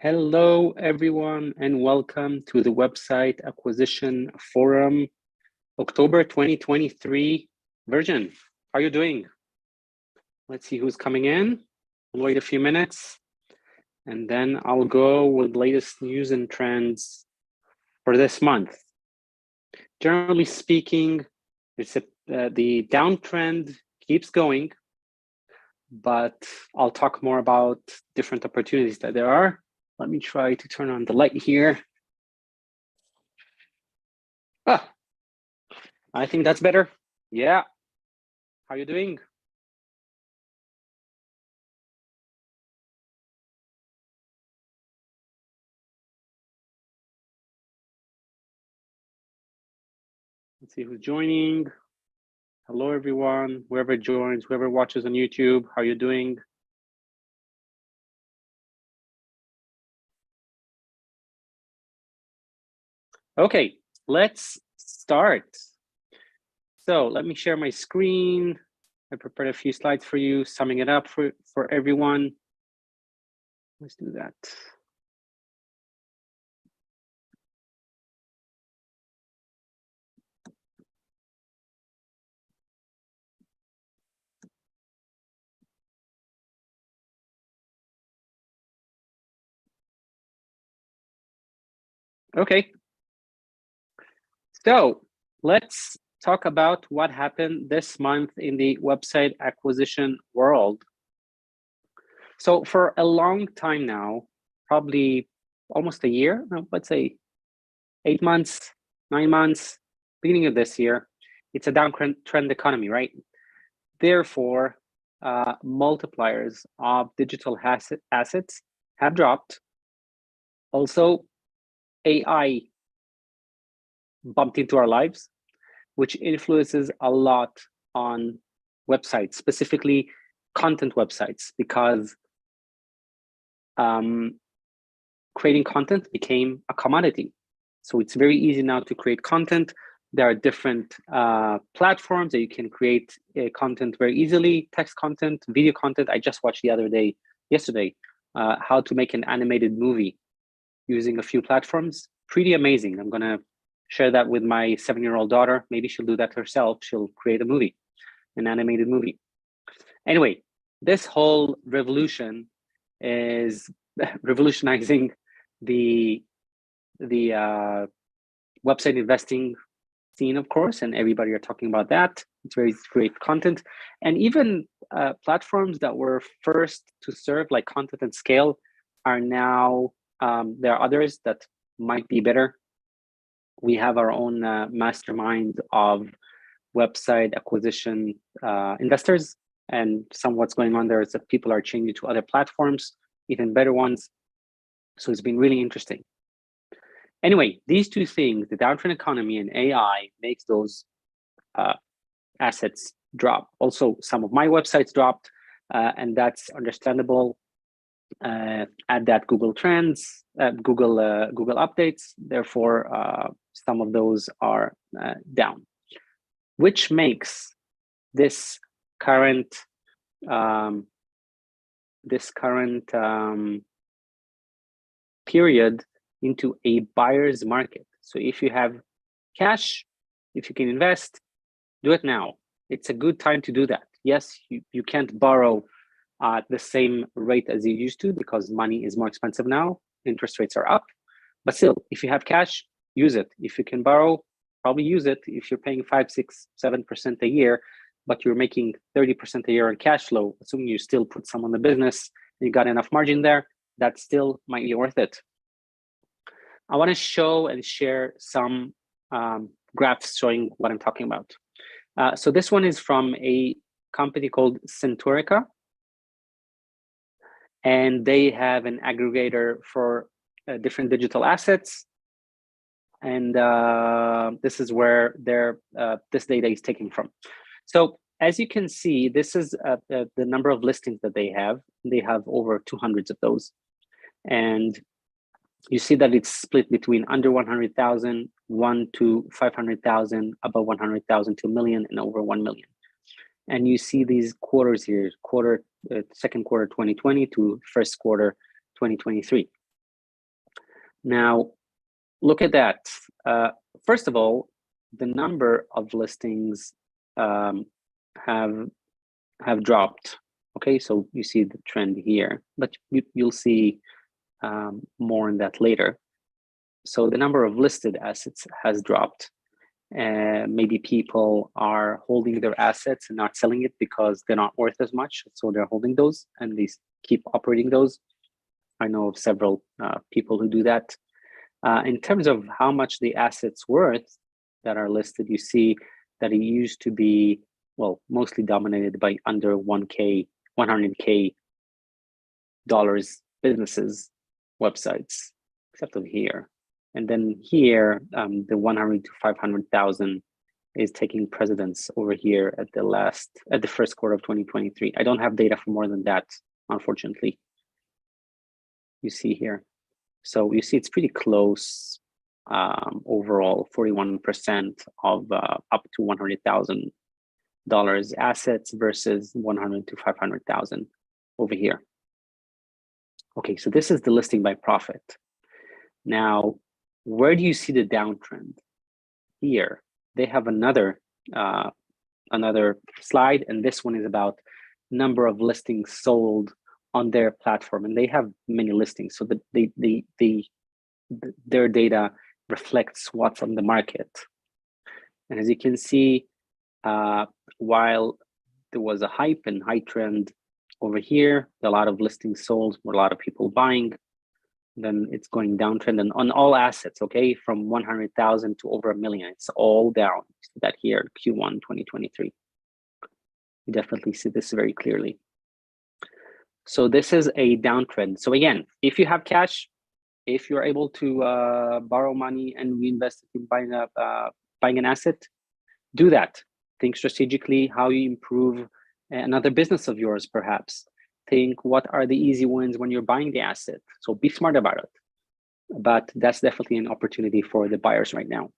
Hello, everyone, and welcome to the Website Acquisition Forum, October 2023 version. How are you doing? Let's see who's coming in. We'll wait a few minutes, and then I'll go with latest news and trends for this month. Generally speaking, the downtrend keeps going, but I'll talk more about different opportunities that there are. Let me try to turn on the light here. I think that's better. Yeah. How are you doing? Let's see who's joining. Hello, everyone. Whoever joins, whoever watches on YouTube, how are you doing? Okay, let's start. So let me share my screen. I prepared a few slides for you, summing it up for everyone. Let's do that. Okay. So let's talk about what happened this month in the website acquisition world. So for a long time now, probably almost a year, no, let's say 8 months, 9 months, beginning of this year, it's a downtrend economy, right? Therefore, multipliers of digital assets have dropped. Also, AI bumped into our lives, which influences a lot on websites, specifically content websites, because creating content became a commodity. So it's very easy now to create content. There are different platforms that you can create content very easily, text content, video content. I just watched yesterday, how to make an animated movie using a few platforms. Pretty amazing. I'm gonna share that with my 7-year-old daughter. Maybe she'll do that herself. She'll create a movie, an animated movie. Anyway, this whole revolution is revolutionizing the website investing scene, of course, and everybody are talking about that. It's very great content. And even platforms that were first to serve like content and scale are now, there are others that might be better. We have our own mastermind of website acquisition investors, and some what's going on there is that people are changing to other platforms, even better ones. So it's been really interesting. Anyway, these two things, the downtrend economy and AI, makes those assets drop. Also, some of my websites dropped, and that's understandable. Add that Google Trends, Google updates. Therefore, some of those are down, which makes this current period into a buyer's market. So if you have cash, if you can invest, do it now. It's a good time to do that. Yes, you can't borrow at the same rate as you used to because money is more expensive now. Interest rates are up. But still, if you have cash, use it. If you can borrow, probably use it. If you're paying 5, 6, 7% a year, but you're making 30% a year on cash flow, assuming you still put some on the business, and you got enough margin there, that still might be worth it. I want to show and share some graphs showing what I'm talking about. So this one is from a company called Centurica, and they have an aggregator for different digital assets. And this is where this data is taken from. So as you can see, this is the number of listings that they have. They have over 200 of those. And you see that it's split between under 100,000, 1 to 500,000, above 100,000 to a million, and over 1 million. And you see these quarters here, second quarter 2020 to first quarter 2023. Now, look at that. First of all, the number of listings have dropped. Okay, so you see the trend here, but you'll see more on that later. So the number of listed assets has dropped. Maybe people are holding their assets and not selling it because they're not worth as much. So they're holding those and they keep operating those. I know of several people who do that. In terms of how much the assets worth that are listed, you see that it used to be, well, mostly dominated by under 100K dollars businesses, websites, except of here. And then here, the 100 to 500,000 is taking precedence over here at the first quarter of 2023. I don't have data for more than that, unfortunately. You see here. So you see it's pretty close overall, 41% of up to $100,000 assets versus 100 to 500,000 over here. Okay, so this is the listing by profit. Now, where do you see the downtrend? Here, they have another slide, and this one is about number of listings sold on their platform, and they have many listings, so that their data reflects what's on the market. And as you can see, while there was a hype and high trend over here, a lot of listings sold, a lot of people buying, then it's going downtrend and on all assets, okay, from 100,000 to over 1 million, it's all down. See that here, Q1 2023. You definitely see this very clearly. So this is a downtrend. So again, if you have cash, if you're able to borrow money and reinvest it in buying an asset, do that. Think strategically how you improve another business of yours, perhaps. Think what are the easy wins when you're buying the asset. So be smart about it. But that's definitely an opportunity for the buyers right now.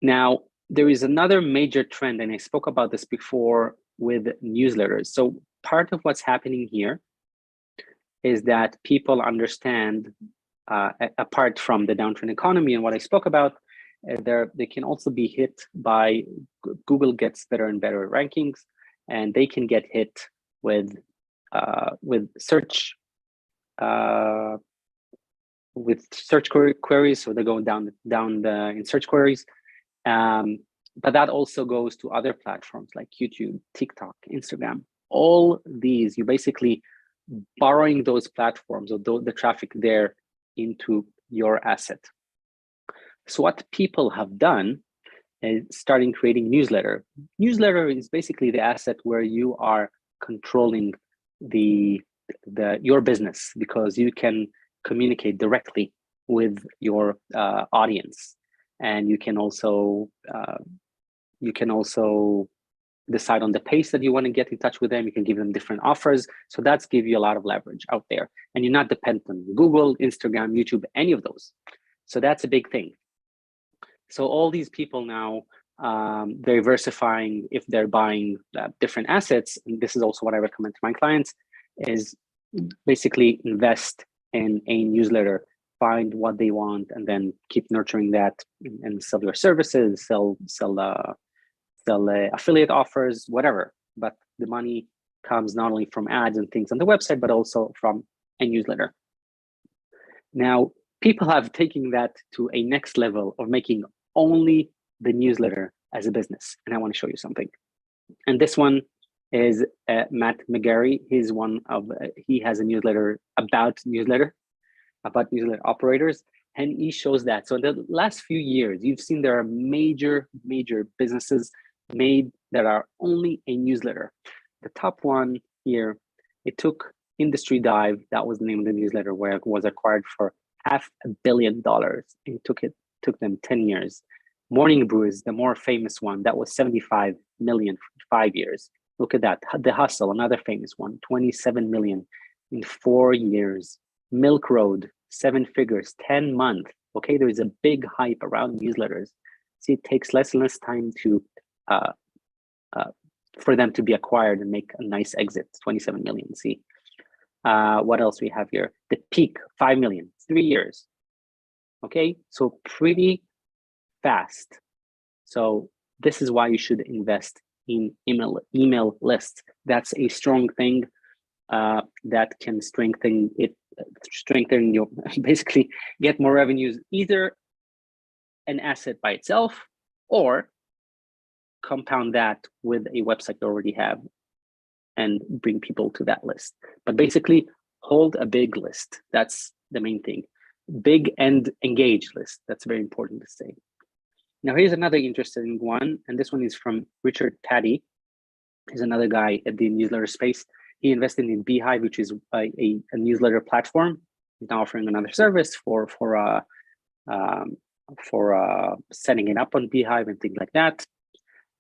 Now, there is another major trend, and I spoke about this before with newsletters. So part of what's happening here is that people understand, apart from the downtrend economy and what I spoke about, they can also be hit by Google gets better and better rankings, and they can get hit with search queries. So they're going down in search queries. But that also goes to other platforms like YouTube, TikTok, Instagram. All these, you're basically borrowing those platforms or the traffic there into your asset. So what people have done is starting creating newsletter. Newsletter is basically the asset where you are controlling your business, because you can communicate directly with your audience, and you can also decide on the pace that you want to get in touch with them. You can give them different offers. So that's give you a lot of leverage out there, and you're not dependent on Google, Instagram, YouTube, any of those. So that's a big thing. So all these people now diversifying, if they're buying different assets, and this is also what I recommend to my clients, is basically invest in a newsletter, find what they want, and then keep nurturing that and sell your services, sell affiliate offers, whatever. But the money comes not only from ads and things on the website, but also from a newsletter. Now, people have taken that to a next level of making only the newsletter as a business. And I want to show you something. And this one is Matt McGarry. He has a newsletter about newsletter operators, and he shows that. So in the last few years, you've seen there are major businesses made that are only a newsletter. The top one here, it took Industry Dive, that was the name of the newsletter, where it was acquired for $500 million. It took them 10 years. Morning Brew is the more famous one. That was 75 million for 5 years. Look at that. The Hustle, another famous one, 27 million in 4 years. Milk Road, 7 figures, 10 months. Okay, there is a big hype around newsletters. See, it takes less and less time for them to be acquired and make a nice exit. 27 million. See, What else we have here? The peak, 5 million, 3 years. Okay, so pretty fast. So this is why you should invest in email lists. That's a strong thing that can strengthen your basically get more revenues, either an asset by itself or compound that with a website you already have and bring people to that list. But basically, hold a big list. That's the main thing. Big and engaged list. That's very important to say. Now, here's another interesting one, and this one is from Richard Taddy. He's another guy at the newsletter space. He invested in Beehive, which is a newsletter platform. He's now offering another service for setting it up on Beehive and things like that.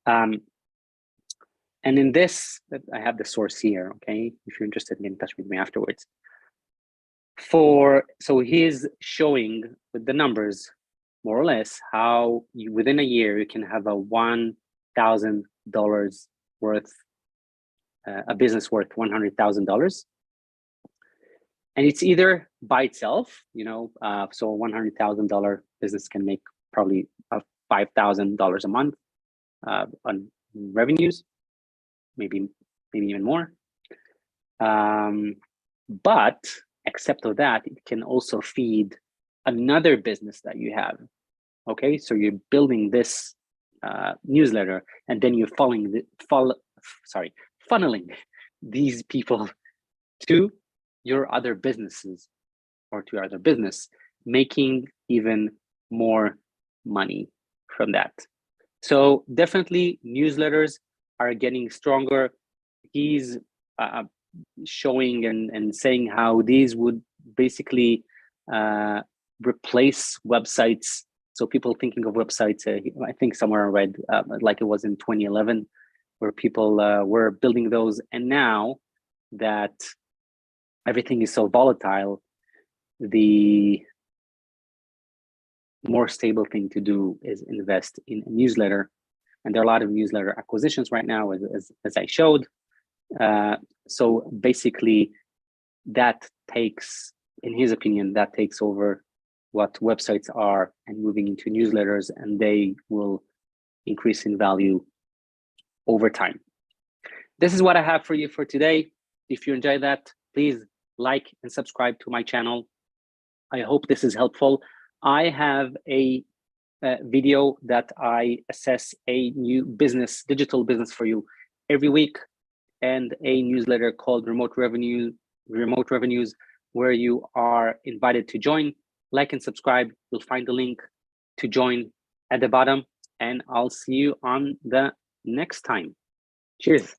And in this, I have the source here, okay? If you're interested, get in touch with me afterwards. So he's showing with the numbers, more or less, how within a year, you can have a $1,000 worth, a business worth $100,000. And it's either by itself, so a $100,000 business can make probably $5,000 a month on revenues, maybe even more. But except of that, it can also feed another business that you have. Okay, so you're building this newsletter, and then you're funneling these people to your other businesses or to your other business, making even more money from that. So definitely newsletters are getting stronger. He's showing and saying how these would basically replace websites. So people thinking of websites, I think somewhere I read, like it was in 2011, where people were building those. And now that everything is so volatile, the more stable thing to do is invest in a newsletter. And there are a lot of newsletter acquisitions right now, as I showed. So basically, that takes, in his opinion, that takes over what websites are and moving into newsletters, and they will increase in value over time. This is what I have for you for today. If you enjoyed that, please like and subscribe to my channel. I hope this is helpful. I have a video that I assess a new digital business for you every week, and a newsletter called Remote Revenues, where you are invited to join. Like and subscribe. You'll find the link to join at the bottom, and I'll see you on the next time. Cheers.